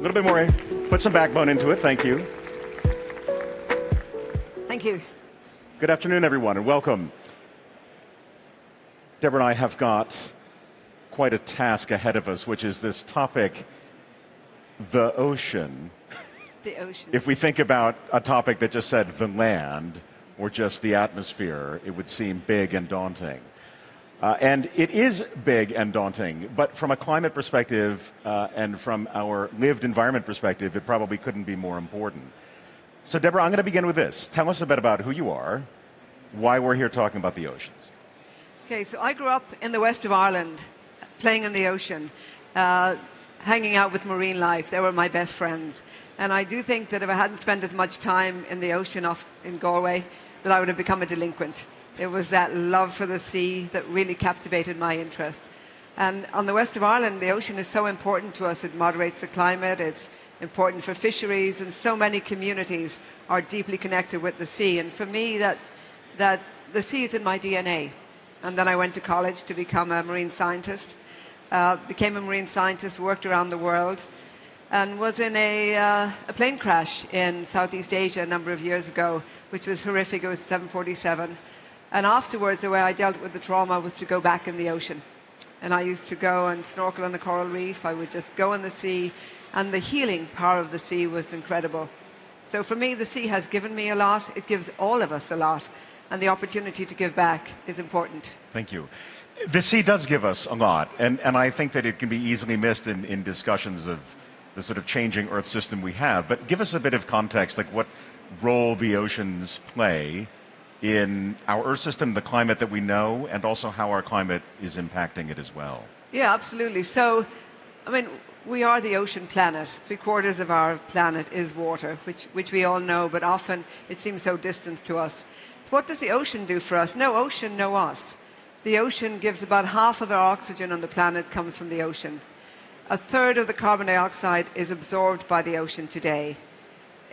little bit more. Put some backbone into it. Thank you. Thank you. Good afternoon, everyone, and welcome. Deborah and I have got quite a task ahead of us, which is this topic, the ocean. The ocean. If we think about a topic that just said the land or just the atmosphere, it would seem big and daunting. And it is big and daunting, but from a climate perspective and from our lived environment perspective, it probably couldn't be more important. So, Deborah, I'm going to begin with this. Tell us a bit about who you are, why we're here talking about the oceans. Okay, so I grew up in the west of Ireland, playing in the ocean, hanging out with marine life. They were my best friends. And I do think that if I hadn't spent as much time in the ocean off in Galway, that I would have become a delinquent. It was that love for the sea that really captivated my interest. And on the west of Ireland, the ocean is so important to us. It moderates the climate, it's important for fisheries, and so many communities are deeply connected with the sea. And for me, that the sea is in my DNA. And then I went to college to become a marine scientist, became a marine scientist, worked around the world, and was in a plane crash in Southeast Asia a number of years ago, which was horrific. It was 747. And afterwards, the way I dealt with the trauma was to go back in the ocean. And I used to go and snorkel on a coral reef. I would just go in the sea, and the healing power of the sea was incredible. So for me, the sea has given me a lot. It gives all of us a lot. And the opportunity to give back is important. Thank you. The sea does give us a lot, and I think that it can be easily missed in discussions of the sort of changing Earth system we have. But give us a bit of context, like what role the oceans play in our Earth system, the climate that we know, and also how our climate is impacting it as well. Yeah, absolutely. So, I mean, we are the ocean planet. 3/4 of our planet is water, which we all know, but often it seems so distant to us. What does the ocean do for us? No ocean, no us. The ocean gives about half of the oxygen on the planet comes from the ocean. 1/3 of the carbon dioxide is absorbed by the ocean today.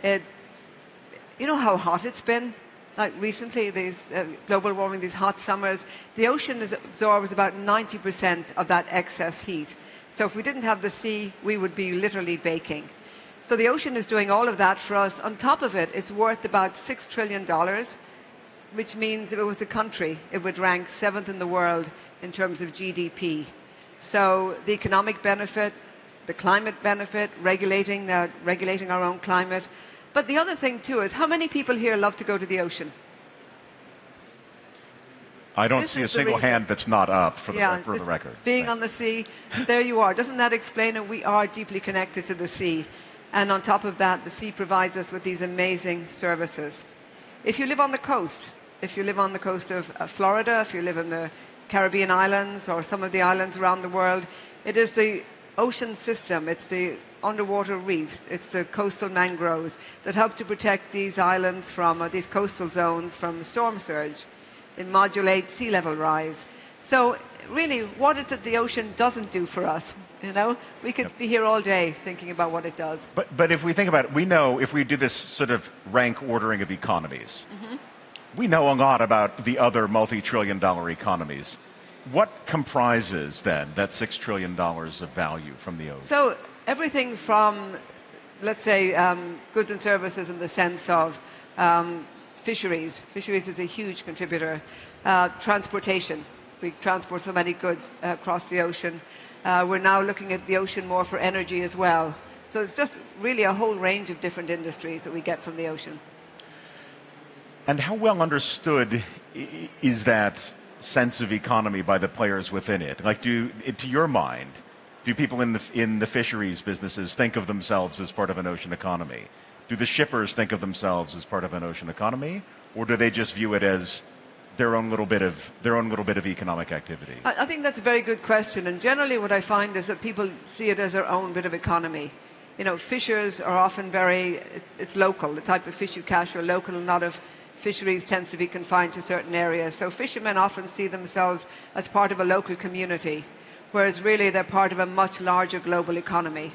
You know how hot it's been? Like recently, these global warming, these hot summers, the ocean absorbs about 90% of that excess heat. So if we didn't have the sea, we would be literally baking. So the ocean is doing all of that for us. On top of it, it's worth about $6 trillion, which means if it was a country, it would rank 7th in the world in terms of GDP. So the economic benefit, the climate benefit, regulating our own climate. But the other thing, too, is how many people here love to go to the ocean? I don't see a single hand that's not up for the record. Being on the sea, there you are. Doesn't that explain it? We are deeply connected to the sea. And on top of that, the sea provides us with these amazing services. If you live on the coast, of Florida, if you live in the Caribbean islands or some of the islands around the world, it is the ocean system, it's the underwater reefs, it's the coastal mangroves that help to protect these islands from, these coastal zones from storm surge. They modulate sea level rise. So really, what is it the ocean doesn't do for us? You know, we could be here all day thinking about what it does. But if we think about it, we know if we do this sort of rank ordering of economies, we know a lot about the other multi-trillion-dollar economies. What comprises then that $6 trillion of value from the ocean? So everything from, let's say, goods and services in the sense of fisheries. Fisheries is a huge contributor. Transportation. We transport so many goods across the ocean. We're now looking at the ocean more for energy as well. So it's just really a whole range of different industries that we get from the ocean. And how well understood is that sense of economy by the players within it? Like, to your mind, do people in the fisheries businesses think of themselves as part of an ocean economy? Do the shippers think of themselves as part of an ocean economy, or do they just view it as their own little bit of economic activity? I think that's a very good question, and generally what I find is that people see it as their own bit of economy. You know, fishers are often it's local. The type of fish you catch are local. A lot of fisheries tends to be confined to certain areas. So fishermen often see themselves as part of a local community, whereas really they're part of a much larger global economy.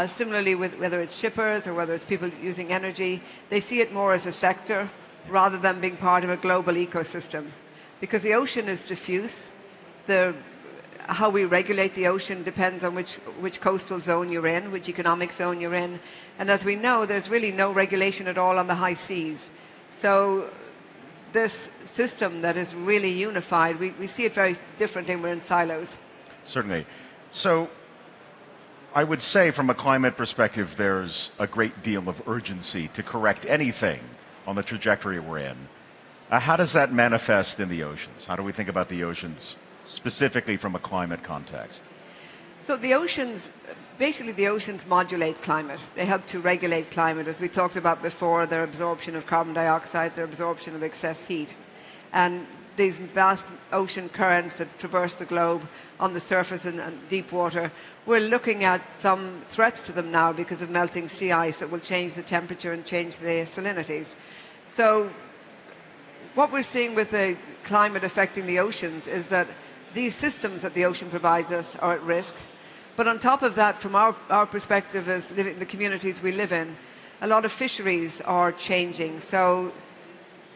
Similarly, with whether it's shippers or whether it's people using energy, they see it more as a sector rather than being part of a global ecosystem. Because the ocean is diffuse, how we regulate the ocean depends on which coastal zone you're in, which economic zone you're in. And as we know, there's really no regulation at all on the high seas. So this system that is really unified, we see it very differently when we're in silos. Certainly. So I would say from a climate perspective, there's a great deal of urgency to correct anything on the trajectory we're in. How does that manifest in the oceans? How do we think about the oceans specifically from a climate context? So the oceans, basically the oceans modulate climate. They help to regulate climate. As we talked about before, their absorption of carbon dioxide, their absorption of excess heat. And these vast ocean currents that traverse the globe on the surface and deep water, we're looking at some threats to them now because of melting sea ice that will change the temperature and change the salinities. So what we're seeing with the climate affecting the oceans is that these systems that the ocean provides us are at risk. But on top of that, from our perspective as living the communities we live in, a lot of fisheries are changing. So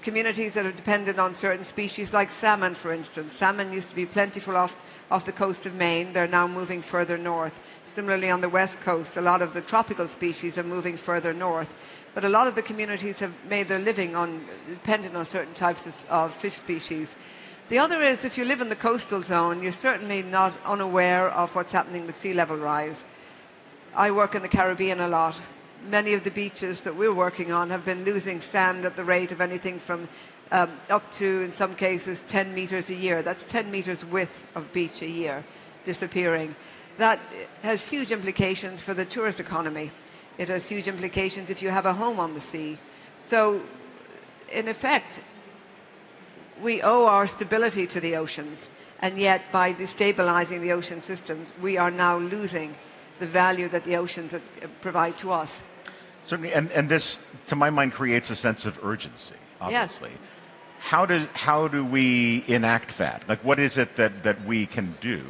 communities that are dependent on certain species like salmon, for instance. Salmon used to be plentiful off the coast of Maine. They're now moving further north. Similarly, on the west coast, a lot of the tropical species are moving further north. But a lot of the communities have made their living dependent on certain types of fish species. The other is, if you live in the coastal zone, you're certainly not unaware of what's happening with sea level rise. I work in the Caribbean a lot. Many of the beaches that we're working on have been losing sand at the rate of anything from up to, in some cases, 10 meters a year. That's 10 meters width of beach a year disappearing. That has huge implications for the tourist economy. It has huge implications if you have a home on the sea. So, in effect, we owe our stability to the oceans, and yet by destabilizing the ocean systems, we are now losing the value that the oceans provide to us. Certainly, and this, to my mind, creates a sense of urgency, obviously. Yes. How do we enact that? Like, what is it that we can do?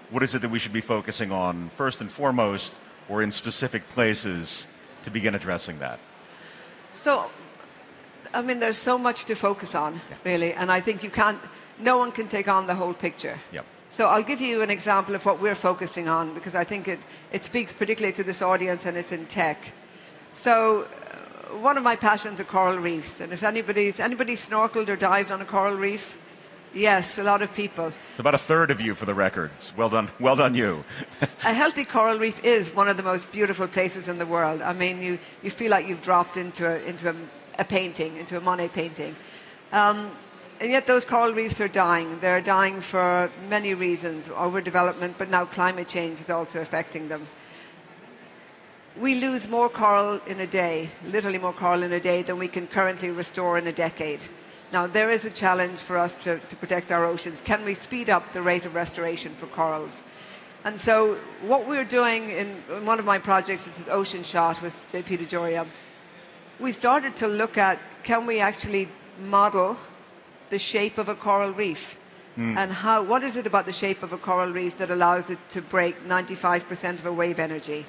What is it that we should be focusing on first and foremost, or in specific places to begin addressing that? So, I mean, there's so much to focus on, really, and I think no one can take on the whole picture. Yep. So I'll give you an example of what we're focusing on, because I think it speaks particularly to this audience, and it's in tech. So one of my passions are coral reefs, and if anybody snorkeled or dived on a coral reef, yes, a lot of people. It's about a third of you, for the records. Well done you. A healthy coral reef is one of the most beautiful places in the world. I mean, you feel like you've dropped into a painting, into a Monet painting. And yet those coral reefs are dying. They're dying for many reasons, overdevelopment, but now climate change is also affecting them. We lose more coral in a day, literally more coral in a day, than we can currently restore in a decade. Now, there is a challenge for us to protect our oceans. Can we speed up the rate of restoration for corals? And so what we're doing in one of my projects, which is Ocean Shot with JP DeJoria, we started to look at, can we actually model the shape of a coral reef? And what is it about the shape of a coral reef that allows it to break 95% of a wave energy?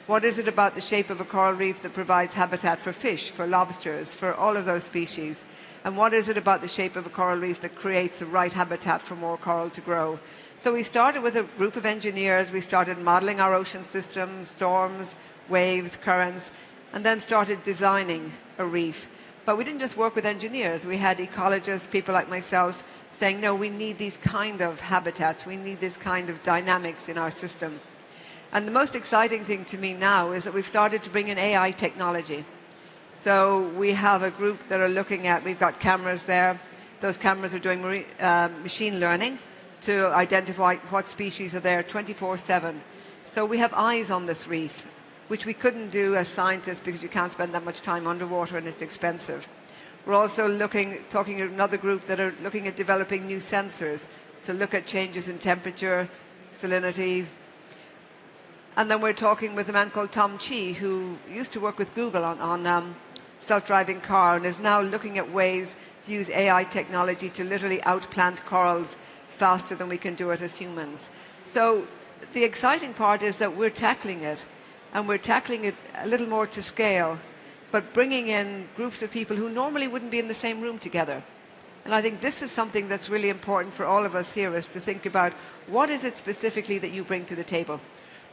What is it about the shape of a coral reef that provides habitat for fish, for lobsters, for all of those species? And what is it about the shape of a coral reef that creates the right habitat for more coral to grow? So we started with a group of engineers. We started modeling our ocean system, storms, waves, currents, and then started designing a reef. But we didn't just work with engineers. We had ecologists, people like myself, saying, no, we need these kind of habitats. We need this kind of dynamics in our system. And the most exciting thing to me now is that we've started to bring in AI technology. So we have a group that are looking at, we've got cameras there. Those cameras are doing machine learning to identify what species are there 24/7. So we have eyes on this reef, which we couldn't do as scientists because you can't spend that much time underwater and it's expensive. We're also talking to another group that are looking at developing new sensors to look at changes in temperature, salinity. And then we're talking with a man called Tom Chi, who used to work with Google on self-driving car and is now looking at ways to use AI technology to literally outplant corals faster than we can do it as humans. So the exciting part is that we're tackling it, and we're tackling it a little more to scale, but bringing in groups of people who normally wouldn't be in the same room together. And I think this is something that's really important for all of us here, is to think about what is it specifically that you bring to the table,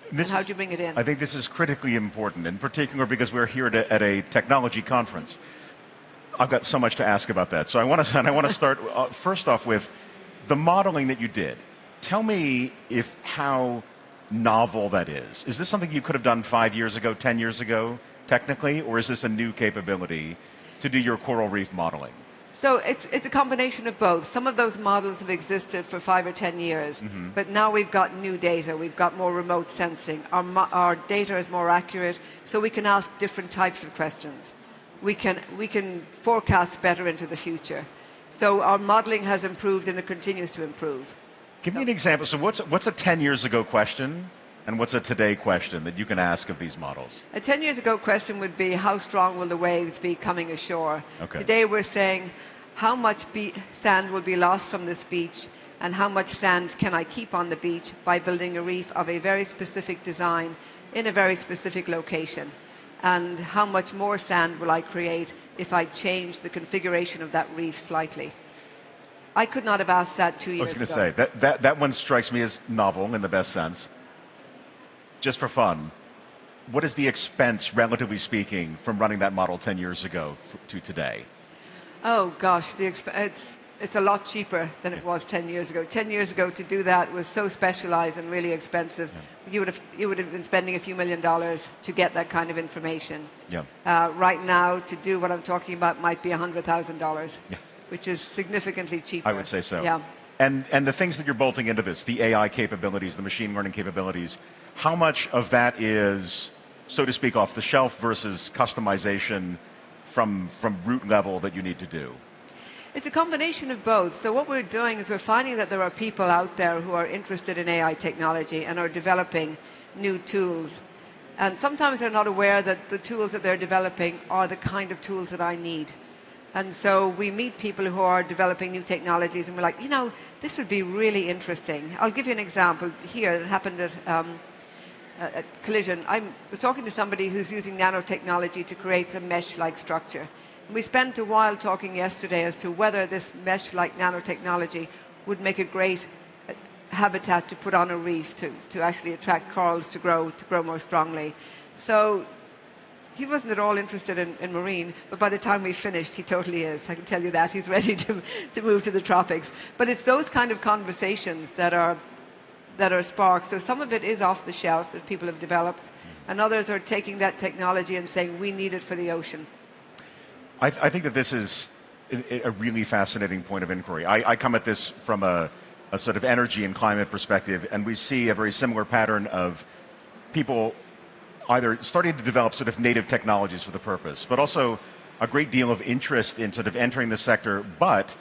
and how do you bring it in? I think this is critically important, in particular because we're here at a technology conference. I've got so much to ask about that. So I want to start first off with the modeling that you did. Tell me how novel that is. Is this something you could have done 5 years ago, 10 years ago, technically, or is this a new capability to do your coral reef modeling? So it's a combination of both. Some of those models have existed for 5 or 10 years, but now we've got new data. We've got more remote sensing. Our data is more accurate, so we can ask different types of questions. We can forecast better into the future. So our modeling has improved, and it continues to improve. Give me an example. So what's a 10 years ago question, and what's a today question that you can ask of these models? A 10 years ago question would be, how strong will the waves be coming ashore? Okay. Today we're saying, how much sand will be lost from this beach, and how much sand can I keep on the beach by building a reef of a very specific design in a very specific location? And how much more sand will I create if I change the configuration of that reef slightly? I could not have asked that 2 years ago. I was going to say, that one strikes me as novel in the best sense. Just for fun, what is the expense, relatively speaking, from running that model 10 years ago to today? Oh gosh, it's a lot cheaper than it was 10 years ago. 10 years ago, to do that was so specialized and really expensive. Yeah. You would have been spending a few $1 million to get that kind of information. Yeah. Right now, to do what I'm talking about might be $100,000, yeah. which is significantly cheaper. I would say so. Yeah. And the things that you're bolting into this, the AI capabilities, the machine learning capabilities, how much of that is, so to speak, off the shelf versus customization from root level that you need to do? It's a combination of both. So what we're doing is we're finding that there are people out there who are interested in AI technology and are developing new tools. And sometimes they're not aware that the tools that they're developing are the kind of tools that I need. And so we meet people who are developing new technologies, and we're like, this would be really interesting. I'll give you an example here. It happened at Collision. I was talking to somebody who's using nanotechnology to create a mesh-like structure. And we spent a while talking yesterday as to whether this mesh-like nanotechnology would make a great habitat to put on a reef to actually attract corals to grow more strongly. So he wasn't at all interested in marine, but by the time we finished, he totally is. I can tell you that. He's ready to move to the tropics. But it's those kind of conversations that are sparked. So some of it is off the shelf that people have developed, and others are taking that technology and saying, we need it for the ocean. I think that this is a really fascinating point of inquiry. I come at this from a sort of energy and climate perspective, and we see a very similar pattern of people either starting to develop sort of native technologies for the purpose, but also a great deal of interest in sort of entering the sector, but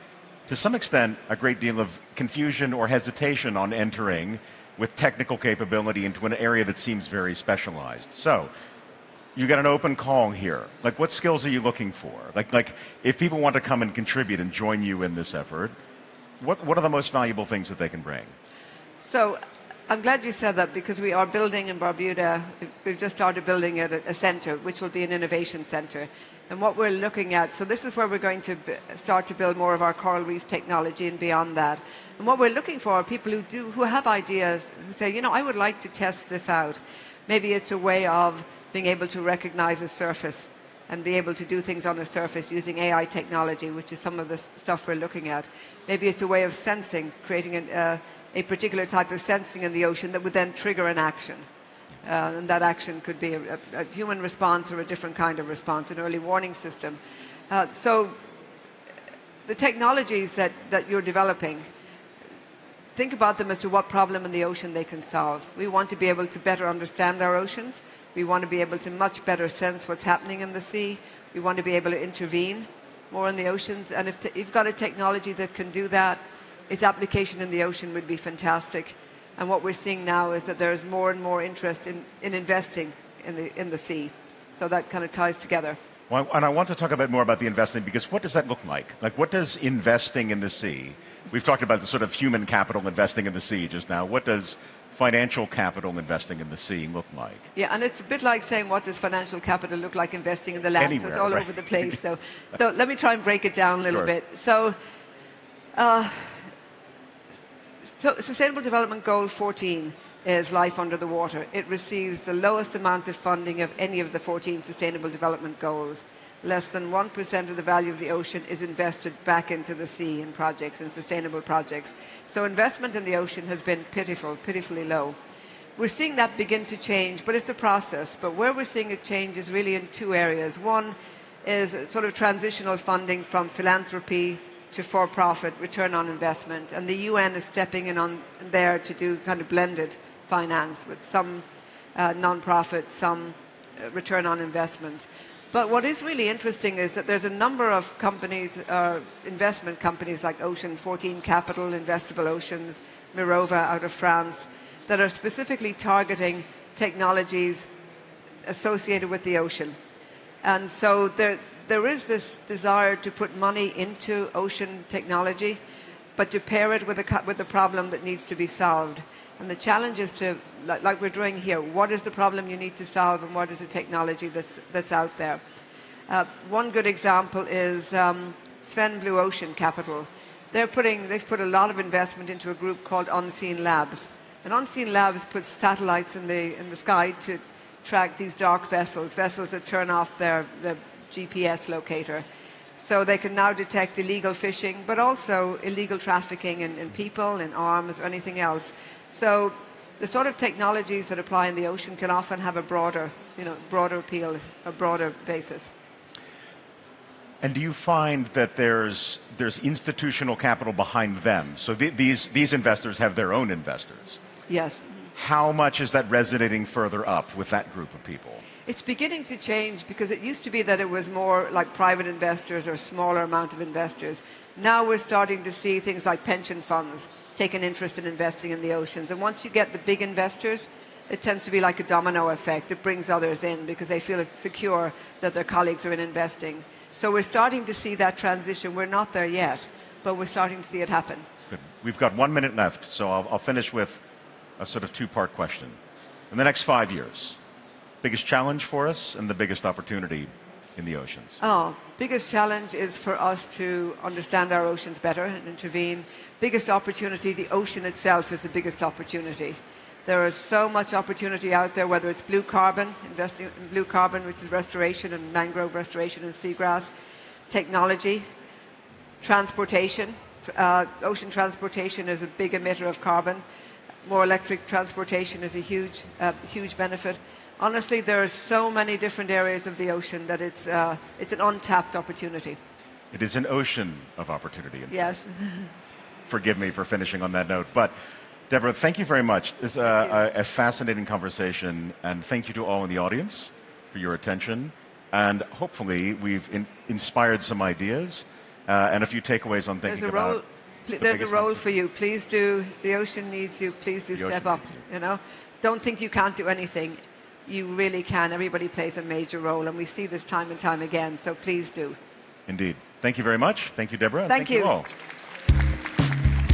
to some extent a great deal of confusion or hesitation on entering with technical capability into an area that seems very specialized. So you got an open call here. Like, what skills are you looking for? Like if people want to come and contribute and join you in this effort, what are the most valuable things that they can bring? So I'm glad you said that, because we are building in Barbuda, we've just started building a center, which will be an innovation center. And what we're looking at, so this is where we're going to start to build more of our coral reef technology and beyond that. And what we're looking for are people who have ideas, who say, I would like to test this out. Maybe it's a way of being able to recognize a surface and be able to do things on a surface using AI technology, which is some of the stuff we're looking at. Maybe it's a way of sensing, creating a particular type of sensing in the ocean that would then trigger an action. And that action could be a human response or a different kind of response, an early warning system. So the technologies that you're developing, think about them as to what problem in the ocean they can solve. We want to be able to better understand our oceans. We want to be able to much better sense what's happening in the sea. We want to be able to intervene more in the oceans. And if you've got a technology that can do that, its application in the ocean would be fantastic. And what we're seeing now is that there's more and more interest in investing in the sea. So that kind of ties together. Well, and I want to talk a bit more about the investing, because what does that look like? Like, what does investing in the sea? We've talked about the sort of human capital investing in the sea just now. What does financial capital investing in the sea look like? Yeah, and it's a bit like saying, what does financial capital look like investing in the land? Anywhere, so it's all right? over the place. So let me try and break it down a little bit. So So Sustainable Development Goal 14 is life under the water. It receives the lowest amount of funding of any of the 14 Sustainable Development Goals. Less than 1% of the value of the ocean is invested back into the sea in projects, in sustainable projects. So investment in the ocean has been pitifully low. We're seeing that begin to change, but it's a process. But where we're seeing it change is really in two areas. One is sort of transitional funding from philanthropy to for-profit return on investment. And the UN is stepping in on there to do kind of blended finance with some non-profit, some return on investment. But what is really interesting is that there's a number of companies, investment companies like Ocean 14 Capital, Investable Oceans, Mirova out of France, that are specifically targeting technologies associated with the ocean. And so there is this desire to put money into ocean technology, but to pair it with the problem that needs to be solved. And the challenge is to, like we're doing here, what is the problem you need to solve and what is the technology that's out there? One good example is Sven Blue Ocean Capital. They've put a lot of investment into a group called Unseen Labs. And Unseen Labs puts satellites in the sky to track these dark vessels that turn off their GPS locator. So they can now detect illegal fishing, but also illegal trafficking in people, in arms, or anything else. So the sort of technologies that apply in the ocean can often have a broader appeal, a broader basis. And do you find that there's institutional capital behind them? So these investors have their own investors. Yes. How much is that resonating further up with that group of people? It's beginning to change because it used to be that it was more like private investors or smaller amount of investors. Now we're starting to see things like pension funds take an interest in investing in the oceans. And once you get the big investors, it tends to be like a domino effect. It brings others in because they feel it's secure that their colleagues are in investing. So we're starting to see that transition. We're not there yet, but we're starting to see it happen. Good. We've got 1 minute left, so I'll finish with a sort of two-part question. In the next 5 years, biggest challenge for us and the biggest opportunity in the oceans? Biggest challenge is for us to understand our oceans better and intervene. Biggest opportunity, the ocean itself is the biggest opportunity. There is so much opportunity out there, whether it's blue carbon, investing in blue carbon, which is restoration and mangrove restoration and seagrass, technology, transportation. Ocean transportation is a big emitter of carbon. More electric transportation is a huge benefit. Honestly, there are so many different areas of the ocean that it's an untapped opportunity. It is an ocean of opportunity. Yes. Forgive me for finishing on that note. But, Deborah, thank you very much. This is a fascinating conversation, and thank you to all in the audience for your attention. And hopefully we've inspired some ideas and a few takeaways on thinking about... There's a role for you. Please do. The ocean needs you. Please do step up. You know, don't think you can't do anything. You really can. Everybody plays a major role, and we see this time and time again. So please do. Indeed. Thank you very much. Thank you, Deborah. Thank you all.